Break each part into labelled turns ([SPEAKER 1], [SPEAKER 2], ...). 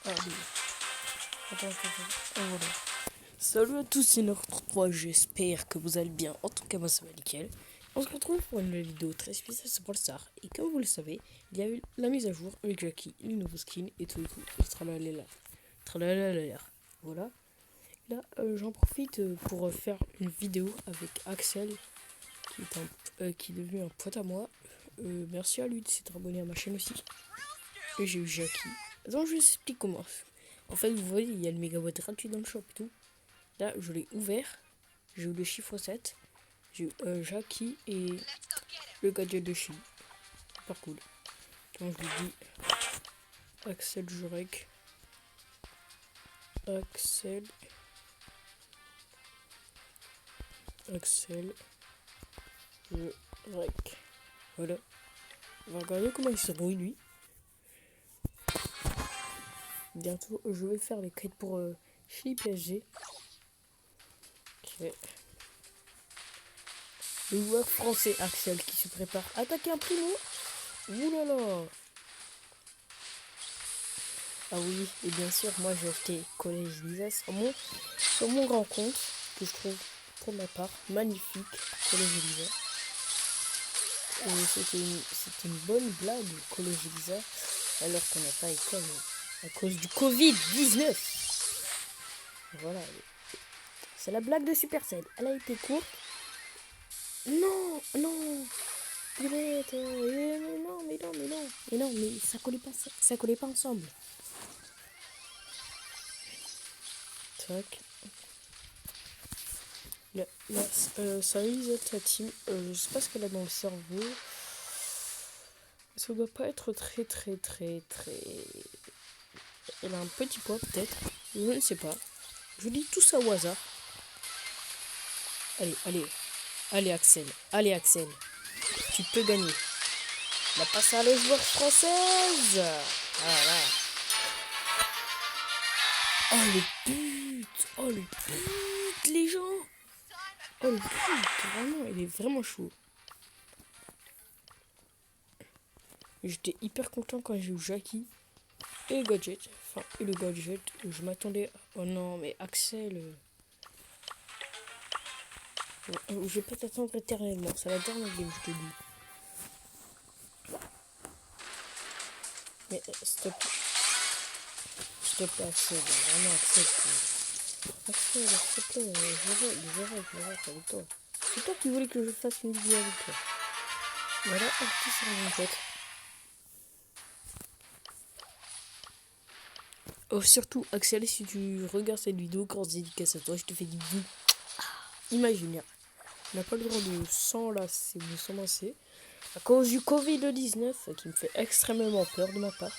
[SPEAKER 1] Ah oui. Attends. Voilà. Salut à tous, c'est notre 3, j'espère que vous allez bien. En tout cas, moi ça va nickel. On se retrouve pour une vidéo très spéciale sur Star. Et comme vous le savez, il y a eu la mise à jour avec Jackie, les nouveaux skins et tout. Et tralala. Voilà. Là, j'en profite pour faire une vidéo avec Axel, qui est devenu un pote à moi. Merci à lui de s'être abonné à ma chaîne aussi. Et j'ai eu Jackie. Donc je vous explique comment. En fait, vous voyez, il y a le mégawatt gratuit dans le shop et tout. Là, je l'ai ouvert. J'ai eu le chiffre 7. J'ai eu Jackie et le gadget de Chili. Super cool. Donc je lui dis Axel Jurek. Axel Jurek. Voilà. On va regarder comment il se brouille lui. Bientôt, je vais faire les quêtes pour Chili PSG. Ok. Le joueur français Axel qui se prépare à attaquer un primo. Oulala. Ah oui, et bien sûr, moi j'ai acheté Collège Lisa sur mon grand compte, que je trouve pour ma part magnifique, Collège Lisa. Et c'était une bonne blague, Collège Lisa, alors qu'on n'a pas école à cause du Covid-19. Voilà, c'est la blague de Supercell. Elle a été courte. Non, mais ça collait pas ensemble. Tac. Ça Lisa ta team. Je sais pas ce qu'elle a dans le cerveau. Ça doit pas être très. Elle a un petit poids peut-être. Je ne sais pas. Je dis tout ça au hasard. Allez Axel. Tu peux gagner. La passe à les joueurs françaises. Voilà. Oh le but, les gens. Oh le but, vraiment, il est vraiment chaud. J'étais hyper content quand j'ai eu Jackie et le gadget. Je m'attendais. Oh non, mais Axel. Je vais pas t'attendre éternellement. C'est la dernière game, je te dis. Mais s'il te plaît, Axel. Vraiment, Axel. Axel, s'il te plaît. Je rêve avec toi. C'est toi qui voulais que je fasse une vidéo avec toi. Voilà, un petit sur mon tête. Oh, surtout, Axel, si tu regardes cette vidéo, grosse dédicace à toi, je te fais des bisous. Imaginaire. On n'a pas le droit de s'enlacer à cause du Covid-19 qui me fait extrêmement peur de ma part.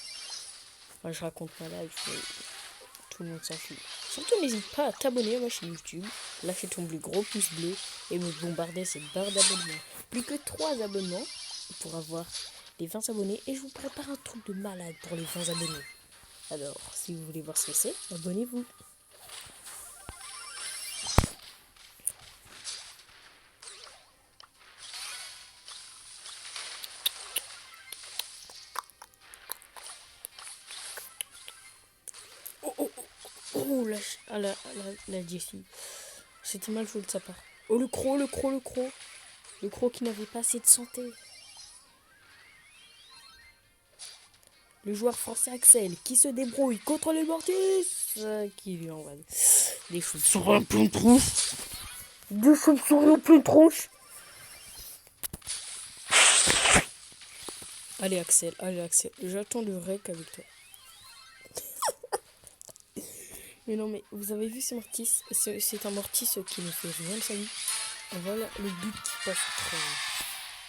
[SPEAKER 1] Enfin, je raconte ma life, mais tout le monde s'en fout. Surtout, n'hésite pas à t'abonner à ma chaîne YouTube, lâcher ton plus gros pouce bleu et me bombarder cette barre d'abonnements. Plus que 3 abonnements pour avoir les 20 abonnés et je vous prépare un truc de malade pour les 20 abonnés. Alors, si vous voulez voir ce que c'est, abonnez-vous. Oh, la Jessie. C'était mal joué de sa part. Oh, le croc. Le croc qui n'avait pas assez de santé. Le joueur français Axel qui se débrouille contre les Mortis. Qui lui envoie des chauves-souris en pleine tronche. Deux chauves-souris en pleine tronche. Allez Axel. J'attends le rec avec toi. Mais non, mais vous avez vu ce Mortis? C'est un Mortis qui ne fait rien de sa vie. Voilà le but qui passe très bien.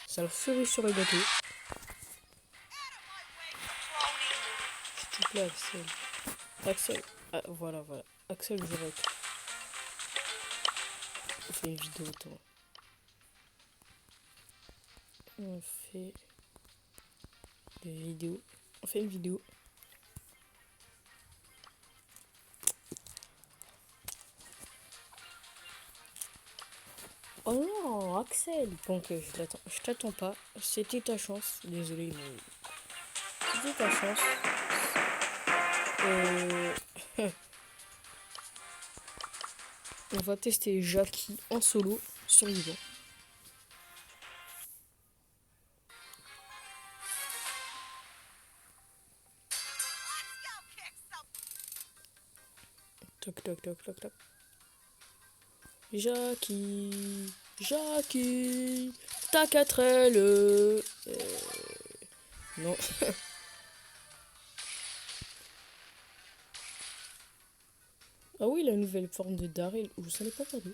[SPEAKER 1] Ça le ferait sur le gâteau. S'il te plaît, Axel. Ah, voilà. Axel, je rec. On fait une vidéo, toi. On fait une vidéo. Oh non, Axel. Donc, je t'attends pas. C'était ta chance. Désolé, mais c'était ta chance. On va tester Jackie en solo sur Vivant. Toc toc toc toc toc. Jackie, t'as 4 ailes. Non. Ah oui, la nouvelle forme de Daryl, je ne l'ai pas parlé.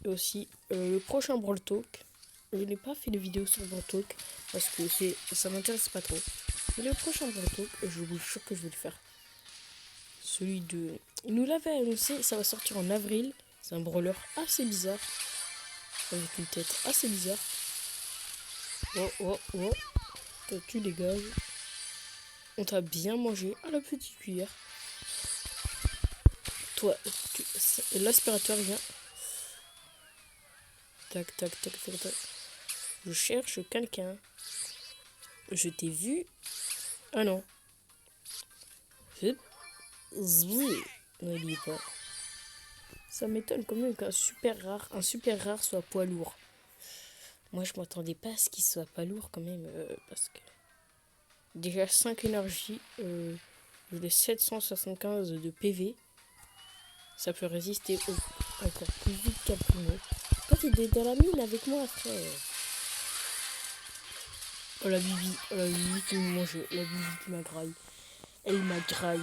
[SPEAKER 1] Et aussi, le prochain Brawl Talk. Je n'ai pas fait de vidéo sur Brawl Talk parce que ça m'intéresse pas trop. Mais le prochain Brawl Talk, je vous jure que je vais le faire. Celui de... Il nous l'avait annoncé, ça va sortir en avril. C'est un brawler assez bizarre. Avec une tête assez bizarre. Oh. Toi, tu dégages. On t'a bien mangé à la petite cuillère. Toi, l'aspirateur vient. Tac. Je cherche quelqu'un. Je t'ai vu. Ah non. N'oublie pas. Ça m'étonne quand même qu'un super rare soit poids lourd. Moi, je m'attendais pas à ce qu'il soit pas lourd quand même. Parce que déjà 5 énergies. J'ai 775 de PV. Ça peut résister encore plus vite qu'un primo. Toi, t'es dans la mine avec moi, frère. Oh la Bibi qui me mange. La Bibi qui m'agraille. Elle m'agraille.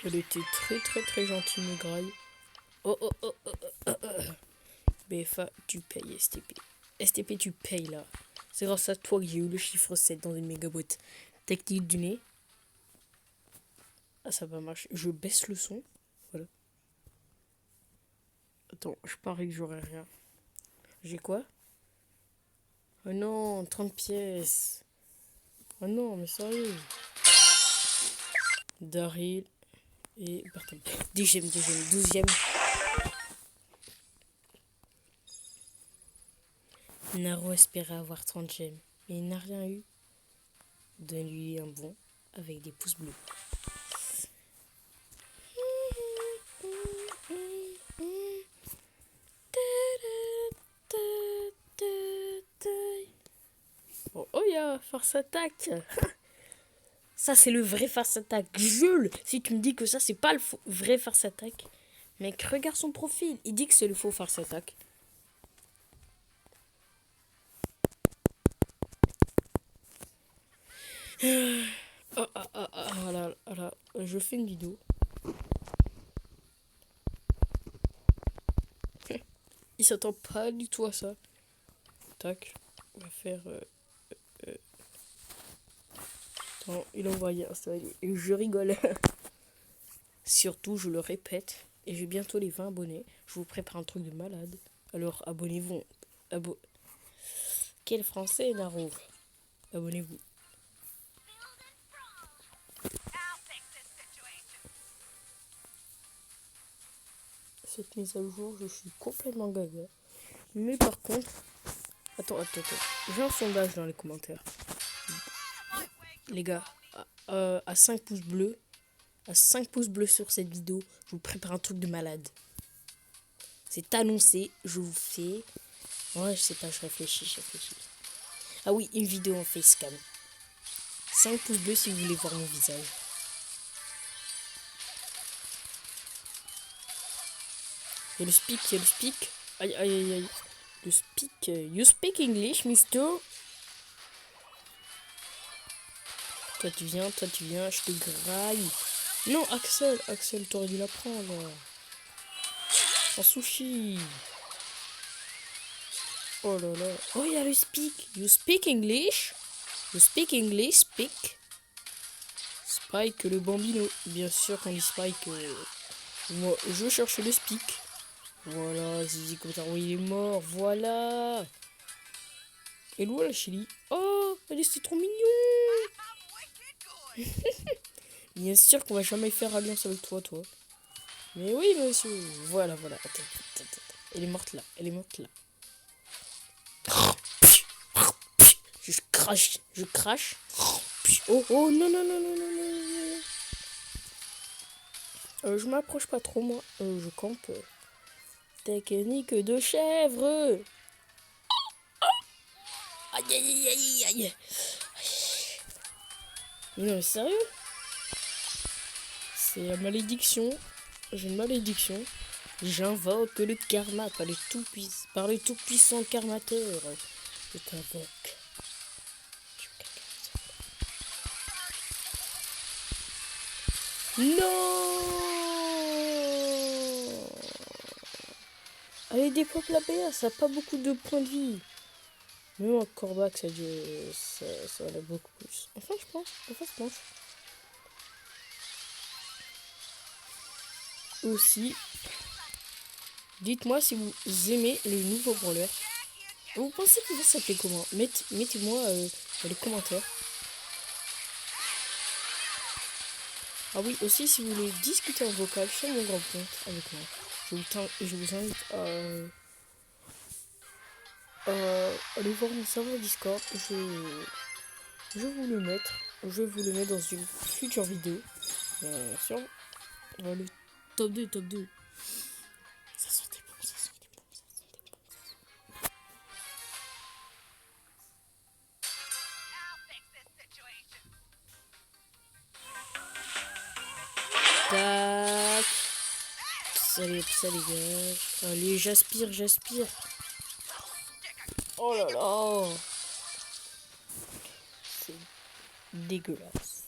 [SPEAKER 1] Elle était très gentille, me graille. Oh. BFA, tu payes STP. STP, tu payes là. C'est grâce à toi que j'ai eu le chiffre 7 dans une mégabotte. Technique du nez. Ah, ça va marcher. Je baisse le son. Voilà. Attends, je parie que j'aurai rien. J'ai quoi? Oh non, 30 pièces. Oh non, mais sérieux. Daryl et Bartol. 12ème. Naro espérait avoir 30 gemmes, mais il n'a rien eu. Donne-lui un bon avec des pouces bleus. Oh yeah, force attaque. Ça c'est le vrai force attaque. Jules, si tu me dis que ça c'est pas le vrai force attaque. Mec, regarde son profil. Il dit que c'est le faux force attaque. Voilà. Je fais une vidéo. Il s'attend pas du tout à ça. Tac. On va faire... Attends, il a envoyé un story. Et je rigole. Surtout, je le répète. Et j'ai bientôt les 20 abonnés. Je vous prépare un truc de malade. Alors, abonnez-vous. Quel français, Naro? Abonnez-vous. Cette mise à jour, je suis complètement gaga. Mais par contre... Attends. J'ai un sondage dans les commentaires. Les gars, à 5 pouces bleus, sur cette vidéo, je vous prépare un truc de malade. C'est annoncé, je vous fais... Ouais, je sais pas, je réfléchis. Ah oui, une vidéo en facecam. 5 pouces bleus si vous voulez voir mon visage. Il y a le speak. Aïe. Le speak. You speak English, mister? Toi tu viens, je te graille. Non, Axel, t'aurais dû la prendre. En sushi. Oh là là. Oh, il y a le speak. You speak English? Speak. Spike le bambino. Bien sûr qu'on dit Spike. Moi, je cherche le speak. Voilà, Zizi Kotaro, il est mort. Voilà. Et là, la Chili. Oh, elle est trop mignon. Bien sûr qu'on va jamais faire alliance avec toi. Mais oui, monsieur. Voilà. Attends. Elle est morte là. crache. Je crache. Puis, oh, oh, non, non, non, non, non, non. Je m'approche pas trop, moi. Je campe. Technique de chèvre. Aïe, aïe, aïe, aïe. Mais non, mais sérieux? C'est la malédiction. J'ai une malédiction. J'invoque le karma par le tout-puissant karmateur. Je t'invoque. Non! Allez, dépop la BA, ça n'a pas beaucoup de points de vie. Même un Corbac, ça en a beaucoup plus. Enfin, je pense. Aussi, dites-moi si vous aimez les nouveaux brawlers. Vous pensez qu'il va s'appeler comment? Mettez-moi dans les commentaires. Ah oui, aussi si vous voulez discuter en vocal sur mon grand compte avec moi, je vous invite à aller voir mon serveur Discord. Je vais vous le mettre dans une future vidéo. Sur le top 2. Ça sentait bon. Tac. Ça dégage. Allez, j'aspire. Oh là là. C'est dégueulasse.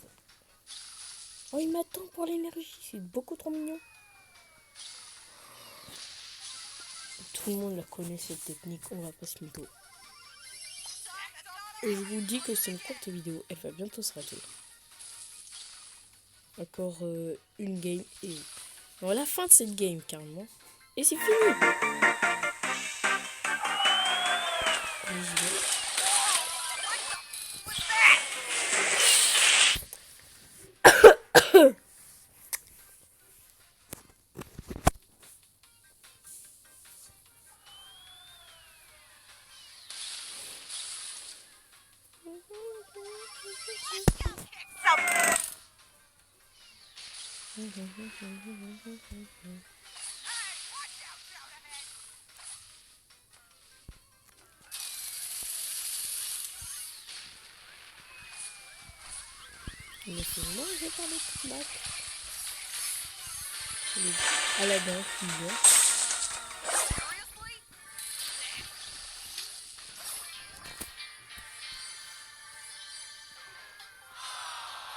[SPEAKER 1] Oh, il m'attend pour l'énergie. C'est beaucoup trop mignon. Tout le monde la connaît, cette technique. On va pas se mytho. Et je vous dis que c'est une courte vidéo. Elle va bientôt se rater. Encore une game et... Non, la fin de cette game, carrément. Et c'est fini. Allez, j'y vais. Laissez-moi, je vais parler de Mac. Aladdin qui vient.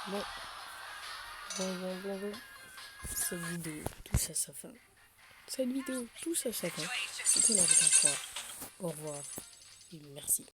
[SPEAKER 1] Bon. Cette vidéo, tout ça, ça fin. C'était la 23. Au revoir et merci.